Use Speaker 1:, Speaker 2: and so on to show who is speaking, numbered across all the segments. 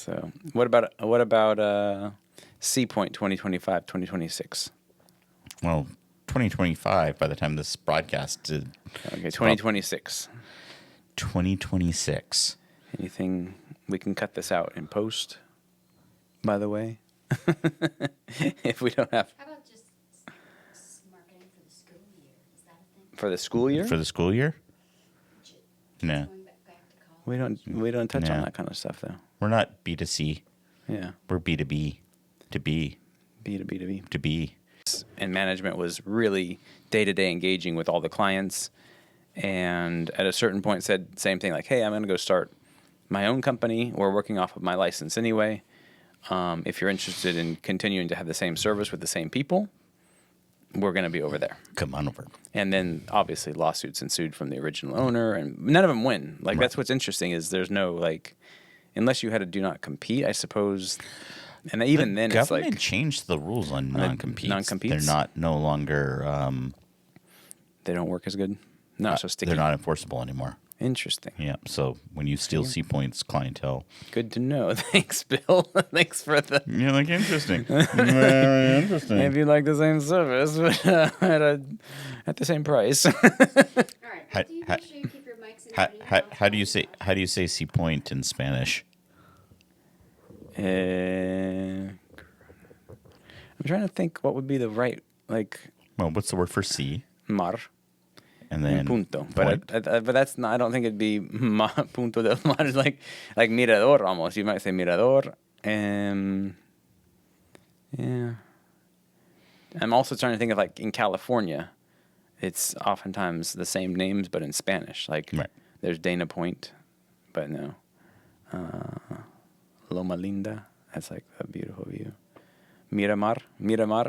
Speaker 1: So what about C Point 2025, 2026?
Speaker 2: Well, 2025, by the time this broadcast is...
Speaker 1: Okay, 2026.
Speaker 2: 2026.
Speaker 1: Anything we can cut this out in post, by the way? If we don't have...
Speaker 3: How about just marketing for the school year? Is that a thing?
Speaker 1: For the school year?
Speaker 2: For the school year? No.
Speaker 3: Going back to college?
Speaker 1: We don't touch on
Speaker 2: No.
Speaker 1: that kind of stuff, though.
Speaker 2: We're not B2C.
Speaker 1: Yeah.
Speaker 2: We're B2B. To be.
Speaker 1: B to B to B.
Speaker 2: To be.
Speaker 1: And management was really day-to-day engaging with all the clients, and at a certain point said same thing, like, hey, I'm going to go start my own company. We're working off of my license anyway. If you're interested in continuing to have the same service with the same people, we're going to be over there.
Speaker 2: Come on over.
Speaker 1: And then obviously lawsuits ensued from the original owner, and none of them win. Like, that's what's interesting is there's no, like, unless you had a do not compete, I suppose. And even then, it's like...
Speaker 2: government changed the rules on non-competes.
Speaker 1: Non-competes?
Speaker 2: They're no longer...
Speaker 1: they don't work as good? Not so sticky.
Speaker 2: They're not enforceable anymore.
Speaker 1: Interesting.
Speaker 2: Yeah. So when you steal C Points clientele...
Speaker 1: Good to know. Thanks, Bill. Thanks for the...
Speaker 2: You're like, interesting. Very interesting.
Speaker 1: If you like the same service, but at the same price.
Speaker 3: All right.
Speaker 2: How-
Speaker 3: Do you
Speaker 2: how-
Speaker 3: make sure you keep your mics and audio
Speaker 2: How do you say C Point in Spanish?
Speaker 1: I'm trying to think what would be the right, like,
Speaker 2: Well, what's the word for C?
Speaker 1: mar
Speaker 2: And
Speaker 1: and
Speaker 2: then
Speaker 1: punto.
Speaker 2: point.
Speaker 1: But that's not, I don't think it'd be punto del mar. It's like mirador almost. You might say mirador. Yeah. I'm also trying to think of, like, in California, it's oftentimes the same names, but in Spanish. Like,
Speaker 2: Right.
Speaker 1: there's Dana Point, but no. Loma Linda, that's like a beautiful view. Miramar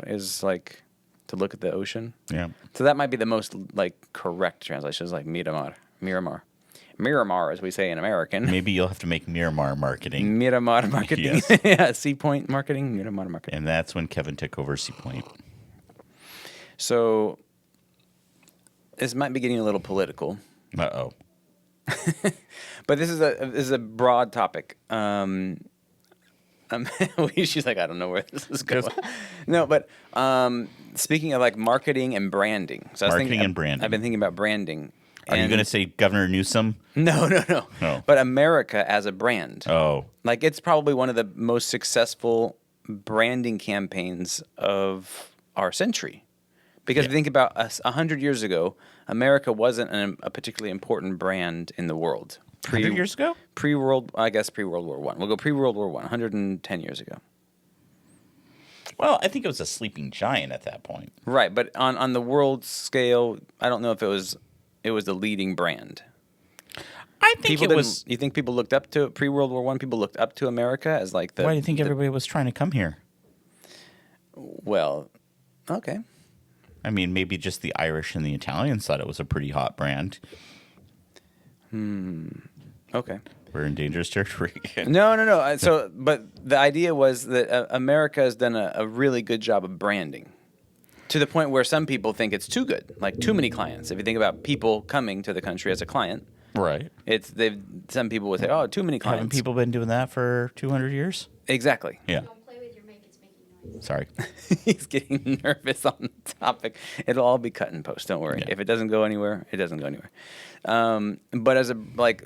Speaker 1: is like to look at the ocean.
Speaker 2: Yeah.
Speaker 1: So that might be the most, like, correct translation, is like Miramar, as we say in American.
Speaker 2: Maybe you'll have to make Miramar marketing.
Speaker 1: Miramar marketing.
Speaker 2: Yes.
Speaker 1: Yeah, Sea Point marketing, Miramar marketing.
Speaker 2: And that's when Kevin took over C Point.
Speaker 1: So this might be getting a little political,
Speaker 2: Uh-oh.
Speaker 1: but this is a broad topic. She's like, I don't know where this is going. No, but speaking of, like, marketing and branding. So
Speaker 2: Marketing and branding.
Speaker 1: I've been thinking about branding.
Speaker 2: Are you going to say Governor Newsom?
Speaker 1: No.
Speaker 2: Oh.
Speaker 1: But America as a brand.
Speaker 2: Oh.
Speaker 1: Like, it's probably one of the most successful branding campaigns of our century. Because if you think about us 100 years ago, America wasn't a particularly important brand in the world.
Speaker 2: 100 years ago?
Speaker 1: Pre-World War I. We'll go pre-World War I, 110 years ago.
Speaker 2: Well, I think it was a sleeping giant at that point.
Speaker 1: Right, but on the world scale, I don't know if it was the leading brand.
Speaker 2: I think it was...
Speaker 1: You think people looked up to pre-World War I? People looked up to America as, like, the...
Speaker 2: Why do you think everybody was trying to come here?
Speaker 1: Well, okay.
Speaker 2: I mean, maybe just the Irish and the Italians thought it was a pretty hot brand.
Speaker 1: Okay.
Speaker 2: We're in dangerous territory again.
Speaker 1: No. So, but the idea was that America has done a really good job of branding, to the point where some people think it's too good, like too many clients. If you think about people coming to the country as a client,
Speaker 2: Right.
Speaker 1: Some people would say, oh, too many clients.
Speaker 2: Haven't people been doing that for 200 years?
Speaker 1: Exactly.
Speaker 2: Yeah.
Speaker 3: Don't play with your mic, it's making noise.
Speaker 2: Sorry.
Speaker 1: He's getting nervous on the topic. It'll all be cut and post. Don't worry.
Speaker 2: Yeah.
Speaker 1: If it doesn't go anywhere, it doesn't go anywhere. But as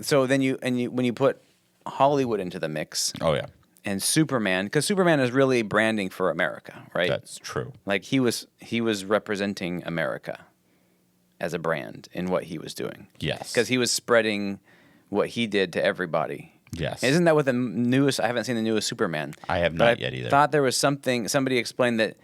Speaker 1: so then when you put Hollywood into the mix
Speaker 2: Oh, yeah.
Speaker 1: and Superman, because Superman is really branding for America, right?
Speaker 2: That's true.
Speaker 1: Like he was representing America as a brand in what he was doing.
Speaker 2: Yes.
Speaker 1: Because he was spreading what he did to everybody.
Speaker 2: Yes.
Speaker 1: Isn't that what the newest? I haven't seen the newest Superman.
Speaker 2: I have
Speaker 1: but
Speaker 2: not yet either.
Speaker 1: Thought there was something. Somebody explained that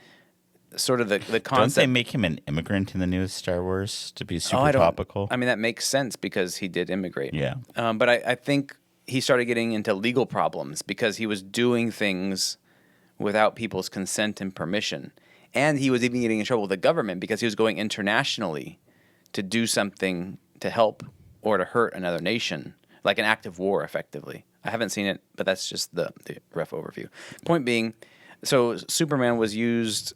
Speaker 1: sort of the concept.
Speaker 2: Don't they make him an immigrant in the newest Star Wars to be super
Speaker 1: I don't-
Speaker 2: topical?
Speaker 1: I mean, that makes sense because he did immigrate.
Speaker 2: Yeah.
Speaker 1: But I think he started getting into legal problems because he was doing things without people's consent and permission. And he was even getting in trouble with the government because he was going internationally to do something to help or to hurt another nation, like an act of war, effectively. I haven't seen it, but that's just the rough overview. Point being, so Superman was used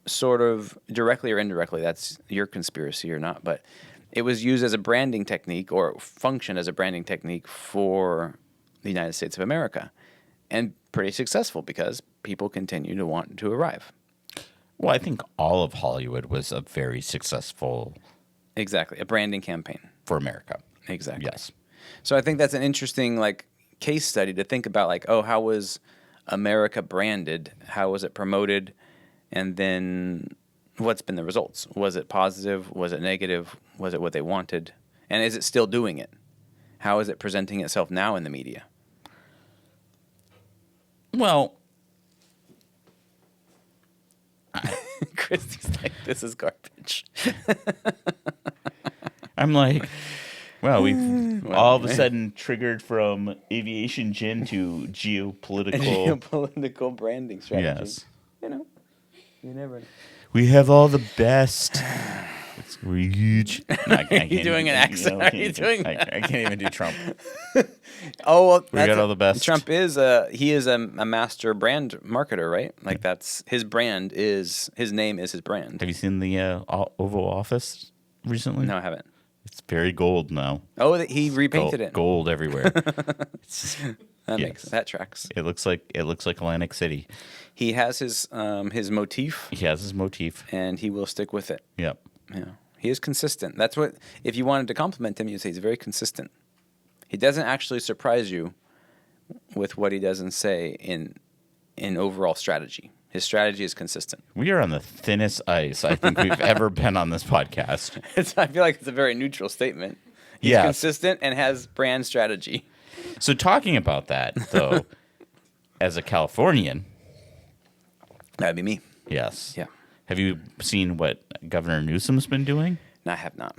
Speaker 1: sort of directly or indirectly. That's your conspiracy or not, but it was used as a branding technique or functioned as a branding technique for the United States of America, and pretty successful because people continue to want to arrive.
Speaker 2: Well, I think all of Hollywood was a very successful
Speaker 1: Exactly, a branding campaign.
Speaker 2: for America.
Speaker 1: Exactly.
Speaker 2: Yes.
Speaker 1: So I think that's an interesting case study to think about. How was America branded? How was it promoted? And then what's been the results? Was it positive? Was it negative? Was it what they wanted? And is it still doing it? How is it presenting itself now in the media?
Speaker 2: Well,
Speaker 1: Christy's like, this is garbage.
Speaker 2: I'm like, well, we've all of a sudden triggered from aviation gin to geopolitical.
Speaker 1: Geopolitical branding strategy.
Speaker 2: Yes.
Speaker 1: You never know.
Speaker 2: We have all the best. We're huge. No, I can't
Speaker 1: You doing an accent? Are you doing
Speaker 2: I can't even do Trump.
Speaker 1: Oh, well,
Speaker 2: We got all the best.
Speaker 1: Trump is he is a master brand marketer, right? That's his brand his name is his brand.
Speaker 2: Have you seen the Oval Office recently?
Speaker 1: No, I haven't.
Speaker 2: It's very gold now.
Speaker 1: Oh, he repainted it.
Speaker 2: Gold everywhere.
Speaker 1: That tracks.
Speaker 2: It looks like Atlantic City.
Speaker 1: He has his motif,
Speaker 2: He has his motif.
Speaker 1: and he will stick with it.
Speaker 2: Yep.
Speaker 1: Yeah, he is consistent. That's what. If you wanted to compliment him, you'd say he's very consistent. He doesn't actually surprise you with what he doesn't say in overall strategy. His strategy is consistent.
Speaker 2: We are on the thinnest ice I think we've ever been on this podcast.
Speaker 1: I feel like it's a very neutral statement. He's
Speaker 2: Yes.
Speaker 1: consistent and has brand strategy.
Speaker 2: So talking about that, though, as a Californian,
Speaker 1: That'd be me.
Speaker 2: yes.
Speaker 1: Yeah.
Speaker 2: Have you seen what Governor Newsom's been doing?
Speaker 1: No, I have not.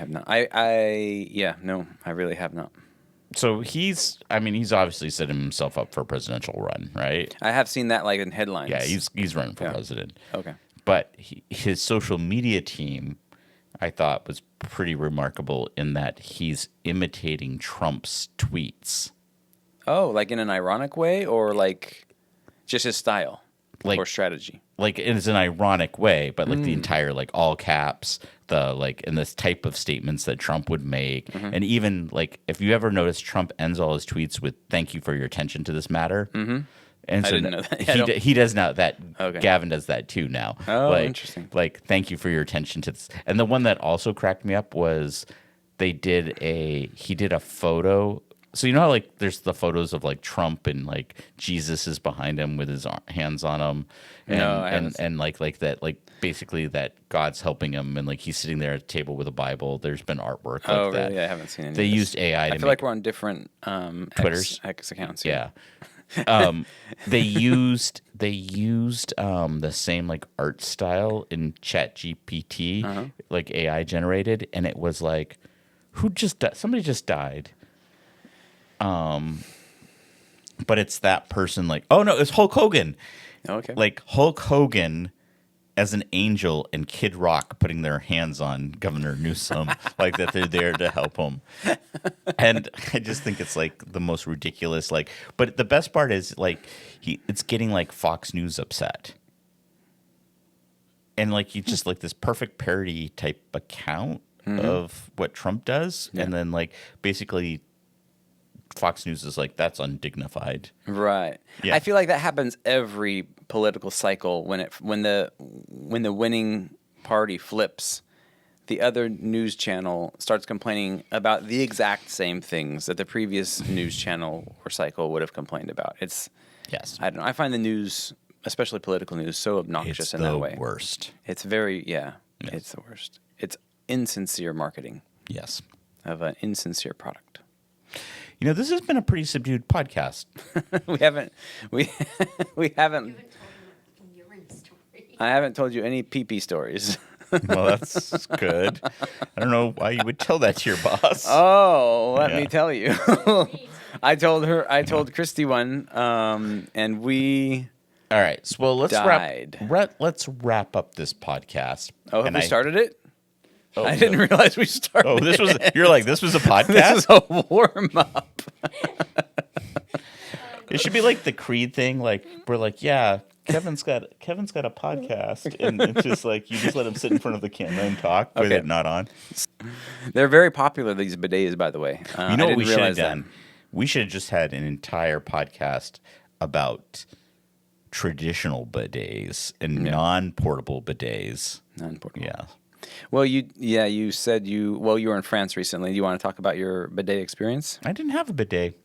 Speaker 1: No, I really have not.
Speaker 2: So he's obviously setting himself up for a presidential run, right?
Speaker 1: I have seen that in headlines.
Speaker 2: Yeah, he's running for
Speaker 1: Yeah.
Speaker 2: president.
Speaker 1: Okay.
Speaker 2: But his social media team, I thought, was pretty remarkable in that he's imitating Trump's tweets.
Speaker 1: Oh, in an ironic way, or just his style or strategy?
Speaker 2: It's an ironic way, but the entire all caps, in this type of statements that Trump would make, and even if you ever notice, Trump ends all his tweets with "Thank you for your attention to this matter." Mm-hmm. And
Speaker 1: I
Speaker 2: so
Speaker 1: didn't know that.
Speaker 2: he does now that.
Speaker 1: Okay.
Speaker 2: Gavin does that too now.
Speaker 1: Oh, interesting.
Speaker 2: Thank you for your attention to this. And the one that also cracked me up was he did a photo. So you know how there's the photos of Trump and Jesus is behind him with his hands on him, and
Speaker 1: No, I haven't
Speaker 2: and that basically that God's helping him and he's sitting there at a table with a Bible. There's been artwork like
Speaker 1: Oh,
Speaker 2: that.
Speaker 1: really? I haven't seen any.
Speaker 2: They
Speaker 1: of this.
Speaker 2: used AI.
Speaker 1: I feel like we're on different
Speaker 2: Twitters?
Speaker 1: X accounts.
Speaker 2: Yeah. They used the same art style in ChatGPT, AI generated, and it was somebody just died. But it's that person oh no, it's Hulk Hogan.
Speaker 1: Okay.
Speaker 2: Hulk Hogan as an angel and Kid Rock putting their hands on Governor Newsom, that they're there to help him. And I just think it's the most ridiculous. But the best part is it's getting Fox News upset. And you just this perfect parody type account of what Trump does.
Speaker 1: Yeah.
Speaker 2: And then basically Fox News is that's undignified.
Speaker 1: Right.
Speaker 2: Yeah.
Speaker 1: I feel like that happens every political cycle when the winning party flips, the other news channel starts complaining about the exact same things that the previous news channel or cycle would have complained about.
Speaker 2: Yes.
Speaker 1: I don't know. I find the news, especially political news, so obnoxious
Speaker 2: It's
Speaker 1: in
Speaker 2: the
Speaker 1: that way.
Speaker 2: worst.
Speaker 1: It's very
Speaker 2: Yes.
Speaker 1: It's the worst. It's insincere marketing
Speaker 2: Yes.
Speaker 1: of an insincere product.
Speaker 2: This has been a pretty subdued podcast.
Speaker 1: we haven't
Speaker 3: You haven't told me a urine story.
Speaker 1: I haven't told you any pee-pee stories.
Speaker 2: Well, that's good. I don't know why you would tell that to your boss.
Speaker 1: Oh, let
Speaker 2: Yeah.
Speaker 1: me tell you. I told Christy one, and we
Speaker 2: All right. So, let's
Speaker 1: died.
Speaker 2: let's wrap up this podcast.
Speaker 1: have
Speaker 2: And
Speaker 1: we started it?
Speaker 2: Oh,
Speaker 1: I didn't realize we started.
Speaker 2: Oh, this was this was a
Speaker 1: This
Speaker 2: podcast?
Speaker 1: is a warm up.
Speaker 2: It should be like the Creed thing. We're yeah, Kevin's got a podcast, and it's just you just let him sit in front of the camera and talk with
Speaker 1: Okay.
Speaker 2: it not on.
Speaker 1: They're very popular, these bidets, by the way.
Speaker 2: You know
Speaker 1: I
Speaker 2: what
Speaker 1: didn't
Speaker 2: we should have
Speaker 1: realize
Speaker 2: done? We should have just had an entire podcast about traditional bidets and non-portable bidets.
Speaker 1: Non-portable.
Speaker 2: Yeah.
Speaker 1: Well, you said you were in France recently. Do you want to talk about your bidet experience?
Speaker 2: I didn't have a bidet.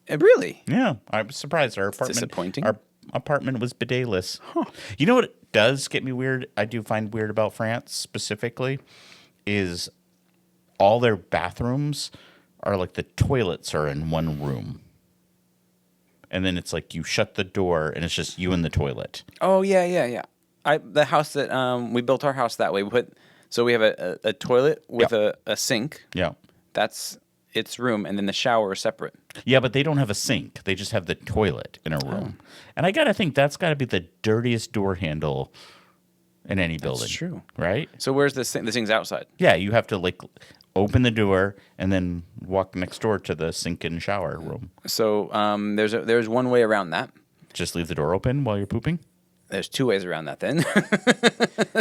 Speaker 1: Really?
Speaker 2: Yeah, I was surprised.
Speaker 1: Disappointing.
Speaker 2: Our apartment was bidetless. Huh. You know what does get me weird? I do find weird about France specifically is all their bathrooms are like the toilets are in one room. And then it's like you shut the door and it's just you and the toilet.
Speaker 1: Oh yeah. The house that we built our house that way. We have a toilet with a sink.
Speaker 2: Yeah.
Speaker 1: That's its room, and then the shower is separate.
Speaker 2: Yeah, but they don't have a sink. They just have the toilet in a room. And I gotta think that's gotta be the dirtiest door handle in any building.
Speaker 1: That's true.
Speaker 2: Right?
Speaker 1: So where's the sink? The sink's outside.
Speaker 2: Yeah, you have to like open the door and then walk next door to the sink and shower room.
Speaker 1: So there's one way around that.
Speaker 2: Just leave the door open while you're pooping?
Speaker 1: There's two ways around that then.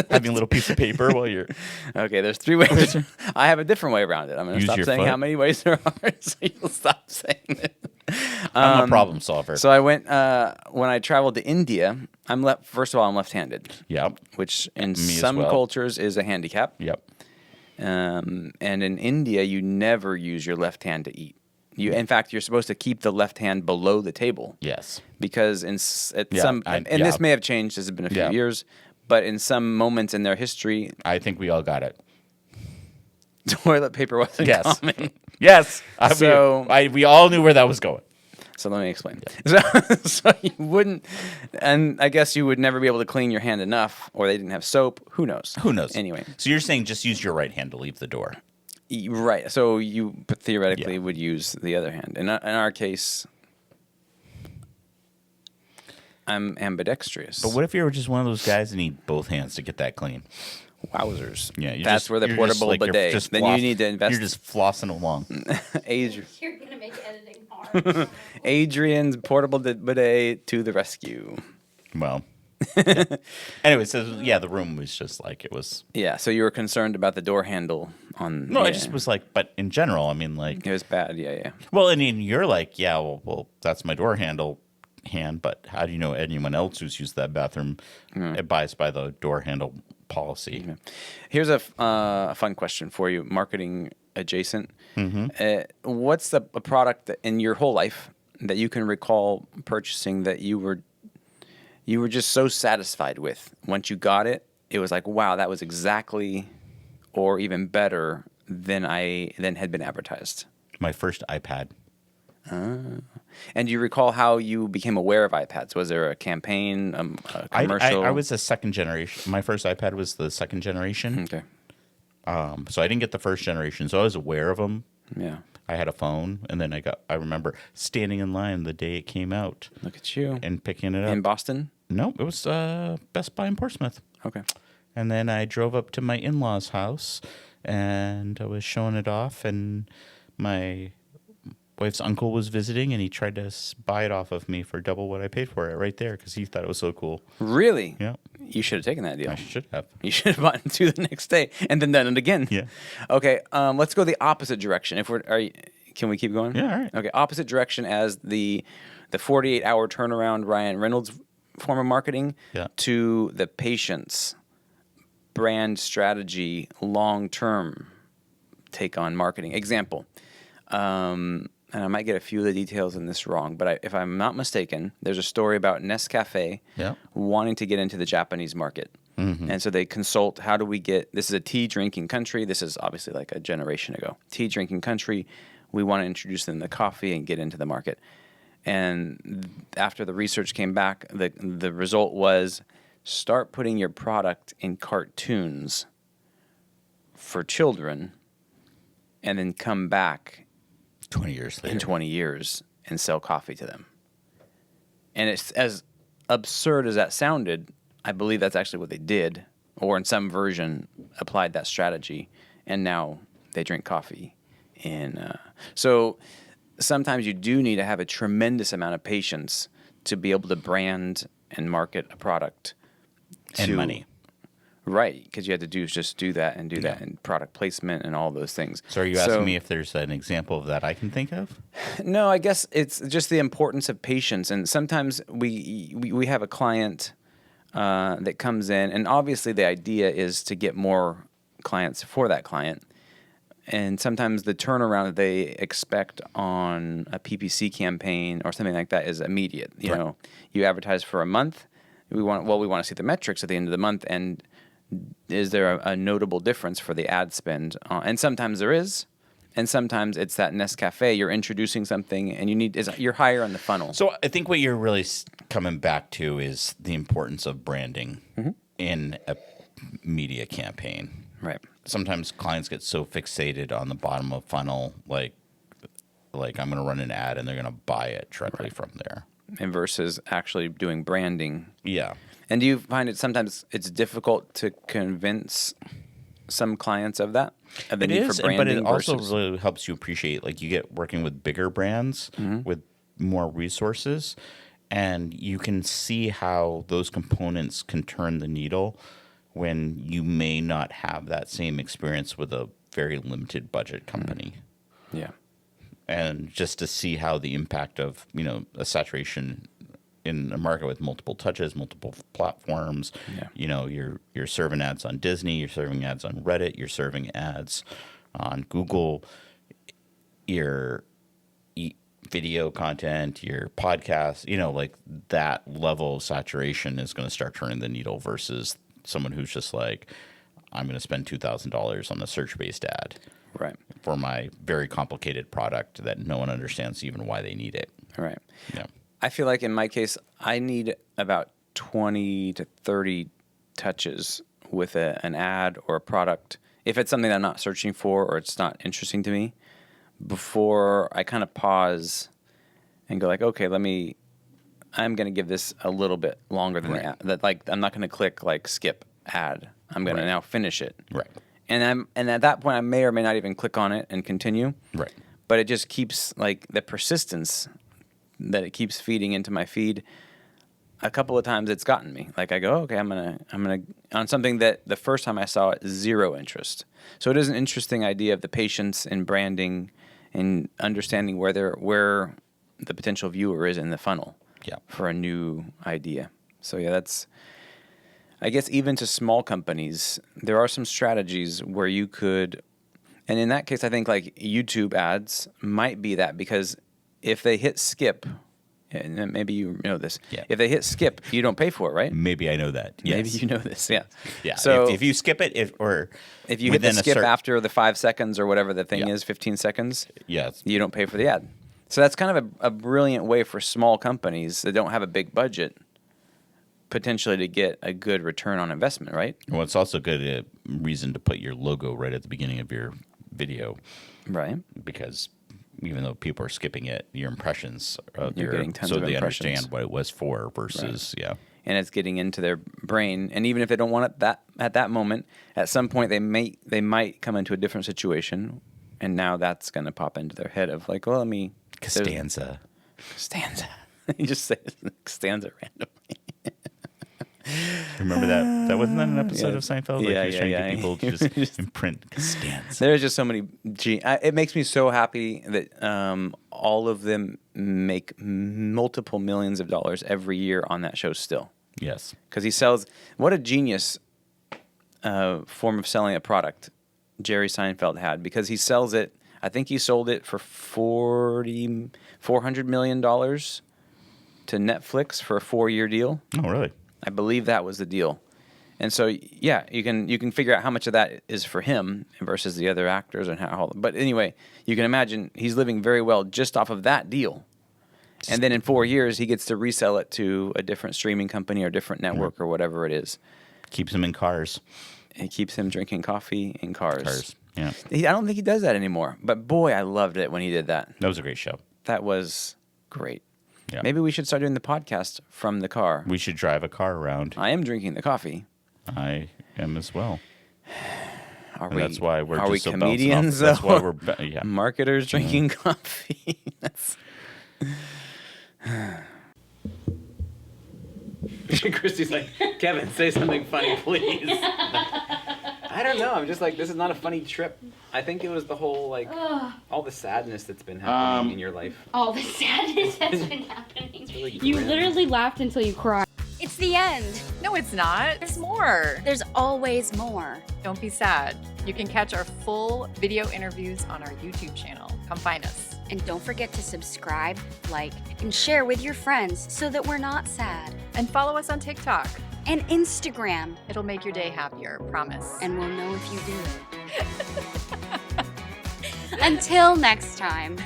Speaker 2: Having a little piece of paper while you're...
Speaker 1: Okay, there's three ways. I have a different way around it. I'm going to
Speaker 2: Use
Speaker 1: stop
Speaker 2: your
Speaker 1: saying
Speaker 2: foot?
Speaker 1: how many ways there are so you'll stop saying it.
Speaker 2: I'm a problem solver.
Speaker 1: So I went, when I traveled to India, first of all, I'm left-handed,
Speaker 2: Yep.
Speaker 1: which in
Speaker 2: Me as
Speaker 1: some
Speaker 2: well.
Speaker 1: cultures is a handicap.
Speaker 2: Yep.
Speaker 1: And in India, you never use your left hand to eat. In fact, you're supposed to keep the left hand below the table.
Speaker 2: Yes.
Speaker 1: Because this may have changed. This has been a few years, but in some moments in their history,
Speaker 2: I think we all got it.
Speaker 1: toilet paper wasn't
Speaker 2: Yes.
Speaker 1: common.
Speaker 2: Yes. We all knew where that was going.
Speaker 1: So let me explain. So you wouldn't, and I guess you would never be able to clean your hand enough, or they didn't have soap. Who knows?
Speaker 2: Who knows?
Speaker 1: Anyway.
Speaker 2: So you're saying just use your right hand to leave the door.
Speaker 1: Right. So you theoretically would use the other hand. In our case, I'm ambidextrous.
Speaker 2: But what if you were just one of those guys that need both hands to get that clean?
Speaker 1: Wowzers.
Speaker 2: Yeah,
Speaker 1: That's where the
Speaker 2: you're
Speaker 1: portable
Speaker 2: like, you're
Speaker 1: bidet. Then you need to invest.
Speaker 2: You're just flossing along.
Speaker 3: You're gonna make editing hard.
Speaker 1: Adrian's portable bidet to the rescue.
Speaker 2: Well. Yeah. Anyway, so the room was just like it was.
Speaker 1: Yeah, so you were concerned about the door handle on.
Speaker 2: No, I just was like, but in general, I mean, like
Speaker 1: it was bad. Yeah.
Speaker 2: Well, I mean, you're like, well, that's my door hand, but how do you know anyone else who's used that bathroom abides by the door handle policy?
Speaker 1: Yeah. Here's a fun question for you, marketing adjacent.
Speaker 2: Mm-hmm.
Speaker 1: What's a product that in your whole life that you can recall purchasing that you were just so satisfied with? Once you got it, it was like, wow, that was exactly or even better than had been advertised.
Speaker 2: My first iPad.
Speaker 1: And do you recall how you became aware of iPads? Was there a campaign, a commercial?
Speaker 2: I was a second generation. My first iPad was the second generation.
Speaker 1: Okay.
Speaker 2: So I didn't get the first generation. So I was aware of them.
Speaker 1: Yeah.
Speaker 2: I had a phone, and then I remember standing in line the day it came out.
Speaker 1: Look at you.
Speaker 2: And picking it up.
Speaker 1: In Boston?
Speaker 2: No, it was Best Buy in Portsmouth.
Speaker 1: Okay.
Speaker 2: And then I drove up to my in-laws' house, and I was showing it off, and my wife's uncle was visiting, and he tried to buy it off of me for double what I paid for it right there because he thought it was so cool.
Speaker 1: Really?
Speaker 2: Yeah.
Speaker 1: You should have taken that deal.
Speaker 2: I should have.
Speaker 1: You should have bought two the next day and then done it again.
Speaker 2: Yeah.
Speaker 1: Okay. Let's go the opposite direction. Can we keep going?
Speaker 2: Yeah. All right.
Speaker 1: Okay. Opposite direction as the 48-hour turnaround Ryan Reynolds form of marketing to the patient's brand strategy long-term take on marketing. Example. And I might get a few of the details in this wrong, but if I'm not mistaken, there's a story about Nescafe wanting to get into the Japanese market. Mm-hmm. And so they consult, how do we this is a tea drinking country. This is obviously like a generation ago. Tea drinking country. We want to introduce them to coffee and get into the market. And after the research came back, the result was start putting your product in cartoons for children and then come back
Speaker 2: 20 years later.
Speaker 1: In 20 years and sell coffee to them. And it's as absurd as that sounded, I believe that's actually what they did, or in some version applied that strategy, and now they drink coffee. So sometimes you do need to have a tremendous amount of patience to be able to brand and market a product.
Speaker 2: And money.
Speaker 1: Right, because you had to do that and do
Speaker 2: Yeah.
Speaker 1: that and product placement and all those things.
Speaker 2: So are you asking me if there's an example of that I can think of?
Speaker 1: No, I guess it's just the importance of patience. And sometimes we have a client that comes in, and obviously the idea is to get more clients for that client. And sometimes the turnaround that they expect on a PPC campaign or something like that is immediate. You
Speaker 2: Right.
Speaker 1: know, you advertise for a month. We want to see the metrics at the end of the month, and is there a notable difference for the ad spend? And sometimes there is, and sometimes it's that Nescafe. You're introducing something, and you're higher on the funnel.
Speaker 2: So I think what you're really coming back to is the importance of branding
Speaker 1: Mm-hmm.
Speaker 2: in a media campaign.
Speaker 1: Right.
Speaker 2: Sometimes clients get so fixated on the bottom of funnel, like I'm going to run an ad and they're going to buy it directly from there.
Speaker 1: And versus actually doing branding.
Speaker 2: Yeah.
Speaker 1: And do you find sometimes it's difficult to convince some clients of that? Of the
Speaker 2: It
Speaker 1: need
Speaker 2: is,
Speaker 1: for branding
Speaker 2: but it also
Speaker 1: versus-
Speaker 2: really helps you appreciate, like you get working with bigger brands with more resources, and you can see how those components can turn the needle when you may not have that same experience with a very limited budget company.
Speaker 1: Yeah.
Speaker 2: And just to see how the impact of, a saturation in a market with multiple touches, multiple platforms,
Speaker 1: Yeah.
Speaker 2: you're serving ads on Disney, you're serving ads on Reddit, you're serving ads on Google, your video content, your podcast, like that level of saturation is going to start turning the needle versus someone who's just like, I'm going to spend $2,000 on a search-based ad
Speaker 1: Right.
Speaker 2: for my very complicated product that no one understands even why they need it.
Speaker 1: Right.
Speaker 2: Yeah.
Speaker 1: I feel like in my case, I need about 20 to 30 touches with an ad or a product, if it's something that I'm not searching for or it's not interesting to me, before I kind of pause and go like, okay, I'm going to give this a little bit longer than that. Like, I'm not going to click like skip ad. I'm going to now finish it.
Speaker 2: Right.
Speaker 1: And at that point, I may or may not even click on it and continue.
Speaker 2: Right.
Speaker 1: But it just keeps like the persistence that it keeps feeding into my feed. A couple of times it's gotten me. Like I go, okay, I'm gonna on something that the first time I saw it, zero interest. So it is an interesting idea of the patience in branding and understanding where the potential viewer is in the funnel for a new idea. So yeah, that's, I guess even to small companies, there are some strategies where you could, and in that case, I think like YouTube ads might be that, because if they hit skip, and maybe you know this, if they hit skip, you don't pay for it, right?
Speaker 2: Maybe I know that. Yes.
Speaker 1: Maybe you know this, yeah.
Speaker 2: Yeah.
Speaker 1: So
Speaker 2: if you skip it, if
Speaker 1: you hit the skip after the 5 seconds or whatever the thing is, 15 seconds, you don't pay for the ad. So that's kind of a brilliant way for small companies that don't have a big budget potentially to get a good return on investment, right?
Speaker 2: Well, it's also good reason to put your logo right at the beginning of your video,
Speaker 1: Right.
Speaker 2: because even though people are skipping it, your impressions of
Speaker 1: You're getting tons
Speaker 2: so
Speaker 1: of
Speaker 2: they
Speaker 1: impressions.
Speaker 2: understand what it was for versus
Speaker 1: And it's getting into their brain. And even if they don't want it at that moment, at some point they might come into a different situation, and now that's going to pop into their head of like, well, let me
Speaker 2: Costanza.
Speaker 1: You just say Costanza randomly.
Speaker 2: Remember that? That wasn't that an episode of Seinfeld?
Speaker 1: Yeah,
Speaker 2: Like he was trying to get people to just
Speaker 1: Just-
Speaker 2: imprint Costanza.
Speaker 1: There's just so many. It makes me so happy that all of them make multiple millions of dollars every year on that show still.
Speaker 2: Yes.
Speaker 1: Because he sells. What a genius form of selling a product Jerry Seinfeld had, because he sells it. I think he sold it for $400 million to Netflix for a 4-year deal.
Speaker 2: Oh, really?
Speaker 1: I believe that was the deal. And so, yeah, you can figure out how much of that is for him versus the other actors and how. But anyway, you can imagine he's living very well just off of that deal. And then in 4 years, he gets to resell it to a different streaming company or different network or whatever it is.
Speaker 2: Keeps them in cars.
Speaker 1: It keeps him drinking coffee in cars.
Speaker 2: Yeah.
Speaker 1: I don't think he does that anymore. But boy, I loved it when he did that.
Speaker 2: That was a great show.
Speaker 1: That was great.
Speaker 2: Yeah.
Speaker 1: Maybe we should start doing the podcast from the car.
Speaker 2: We should drive a car around.
Speaker 1: I am drinking the coffee.
Speaker 2: I am as well.
Speaker 1: Are
Speaker 2: And that's why we're
Speaker 1: are
Speaker 2: just
Speaker 1: we
Speaker 2: so bouncing
Speaker 1: comedians?
Speaker 2: off. That's why
Speaker 1: though?
Speaker 2: we're yeah.
Speaker 1: Marketers drinking coffee. That's Christy's like, Kevin, say something funny, please. I don't know. I'm just like, this is not a funny trip. I think it was the whole, like, all the sadness that's been happening in your life.
Speaker 3: All the sadness that's been happening.
Speaker 1: Really
Speaker 4: You
Speaker 1: grim.
Speaker 4: literally laughed until you cried.
Speaker 5: It's the end.
Speaker 6: No, it's not. There's more.
Speaker 5: There's always more.
Speaker 6: Don't be sad. You can catch our full video interviews on our YouTube channel. Come find us.
Speaker 5: And don't forget to subscribe, like, and share with your friends so that we're not sad.
Speaker 6: And follow us on TikTok.
Speaker 5: And Instagram.
Speaker 6: It'll make your day happier, promise.
Speaker 5: And we'll know if you do it. Until next time.